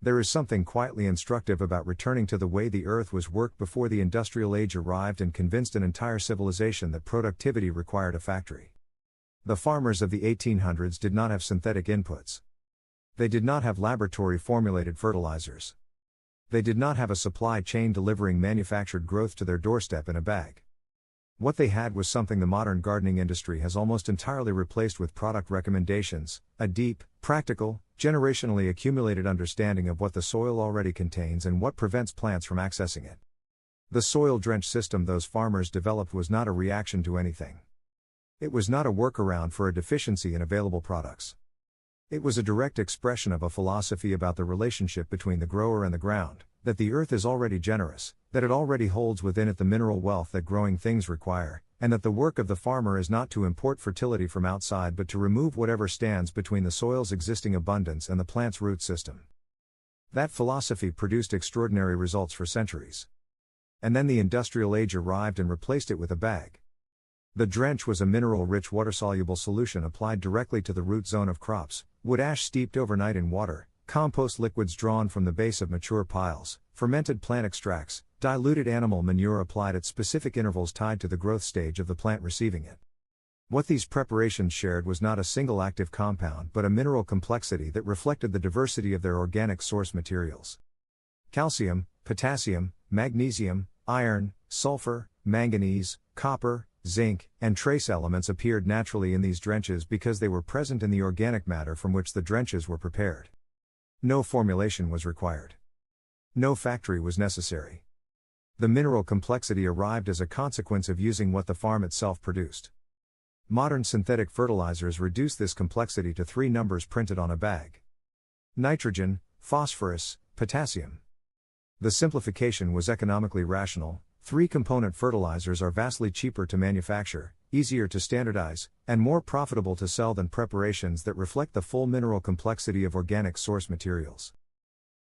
There is something quietly instructive about returning to the way the earth was worked before the industrial age arrived and convinced an entire civilization that productivity required a factory. The farmers of the 1800s did not have synthetic inputs. They did not have laboratory-formulated fertilizers. They did not have a supply chain delivering manufactured growth to their doorstep in a bag. What they had was something the modern gardening industry has almost entirely replaced with product recommendations: a deep, practical, generationally accumulated understanding of what the soil already contains and what prevents plants from accessing it. The soil drench system those farmers developed was not a reaction to anything. It was not a workaround for a deficiency in available products. It was a direct expression of a philosophy about the relationship between the grower and the ground, that the earth is already generous, that it already holds within it the mineral wealth that growing things require, and that the work of the farmer is not to import fertility from outside but to remove whatever stands between the soil's existing abundance and the plant's root system. That philosophy produced extraordinary results for centuries. And then the industrial age arrived and replaced it with a bag. The drench was a mineral-rich water-soluble solution applied directly to the root zone of crops: wood ash steeped overnight in water, compost liquids drawn from the base of mature piles, fermented plant extracts, diluted animal manure applied at specific intervals tied to the growth stage of the plant receiving it. What these preparations shared was not a single active compound but a mineral complexity that reflected the diversity of their organic source materials. Calcium, potassium, magnesium, iron, sulfur, manganese, copper, zinc, and trace elements appeared naturally in these drenches because they were present in the organic matter from which the drenches were prepared. No formulation was required. No factory was necessary. The mineral complexity arrived as a consequence of using what the farm itself produced. Modern synthetic fertilizers reduce this complexity to 3 numbers printed on a bag: nitrogen, phosphorus, potassium. The simplification was economically rational. 3-component fertilizers are vastly cheaper to manufacture, easier to standardize, and more profitable to sell than preparations that reflect the full mineral complexity of organic source materials.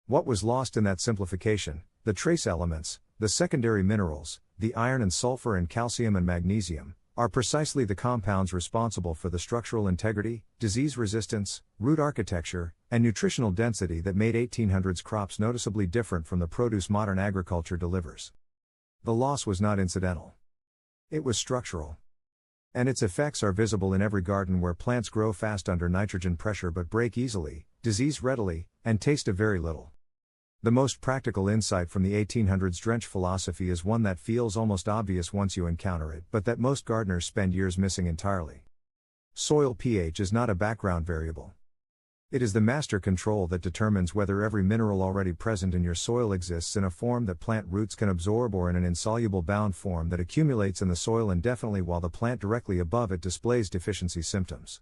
What was lost in that simplification? The trace elements, the secondary minerals, the iron and sulfur and calcium and magnesium, are precisely the compounds responsible for the structural integrity, disease resistance, root architecture, and nutritional density that made 1800s crops noticeably different from the produce modern agriculture delivers. The loss was not incidental. It was structural. And its effects are visible in every garden where plants grow fast under nitrogen pressure but break easily, disease readily, and taste of very little. The most practical insight from the 1800s drench philosophy is one that feels almost obvious once you encounter it, but that most gardeners spend years missing entirely. Soil pH is not a background variable. It is the master control that determines whether every mineral already present in your soil exists in a form that plant roots can absorb or in an insoluble bound form that accumulates in the soil indefinitely while the plant directly above it displays deficiency symptoms.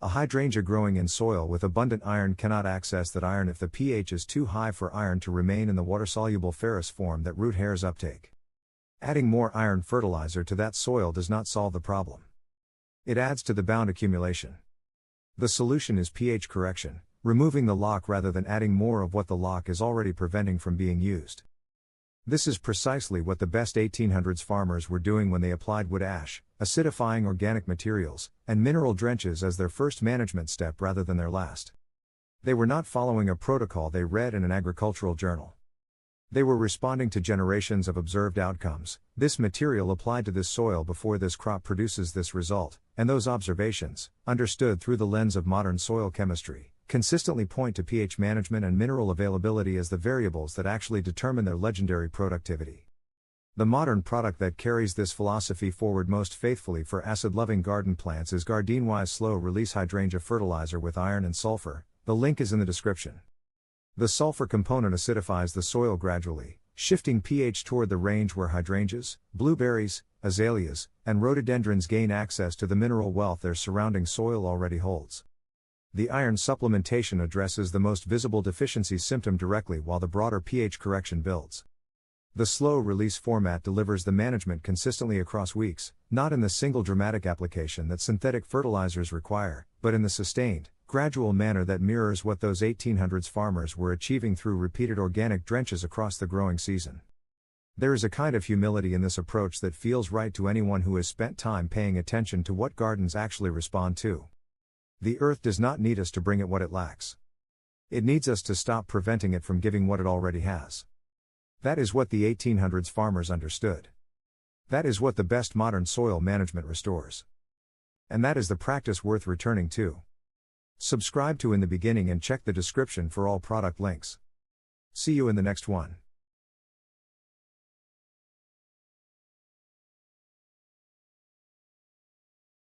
A hydrangea growing in soil with abundant iron cannot access that iron if the pH is too high for iron to remain in the water-soluble ferrous form that root hairs uptake. Adding more iron fertilizer to that soil does not solve the problem. It adds to the bound accumulation. The solution is pH correction, removing the lock rather than adding more of what the lock is already preventing from being used. This is precisely what the best 1800s farmers were doing when they applied wood ash, acidifying organic materials, and mineral drenches as their first management step rather than their last. They were not following a protocol they read in an agricultural journal. They were responding to generations of observed outcomes. This material applied to this soil before this crop produces this result, and those observations, understood through the lens of modern soil chemistry, consistently point to pH management and mineral availability as the variables that actually determine their legendary productivity. The modern product that carries this philosophy forward most faithfully for acid-loving garden plants is Gardenia's slow-release hydrangea fertilizer with iron and sulfur. The link is in the description. The sulfur component acidifies the soil gradually, shifting pH toward the range where hydrangeas, blueberries, azaleas, and rhododendrons gain access to the mineral wealth their surrounding soil already holds. The iron supplementation addresses the most visible deficiency symptom directly while the broader pH correction builds. The slow-release format delivers the management consistently across weeks, not in the single dramatic application that synthetic fertilizers require, but in the sustained, gradual manner that mirrors what those 1800s farmers were achieving through repeated organic drenches across the growing season. There is a kind of humility in this approach that feels right to anyone who has spent time paying attention to what gardens actually respond to. The earth does not need us to bring it what it lacks. It needs us to stop preventing it from giving what it already has. That is what the 1800s farmers understood. That is what the best modern soil management restores. And that is the practice worth returning to. Subscribe to In the Beginning and check the description for all product links. See you in the next one.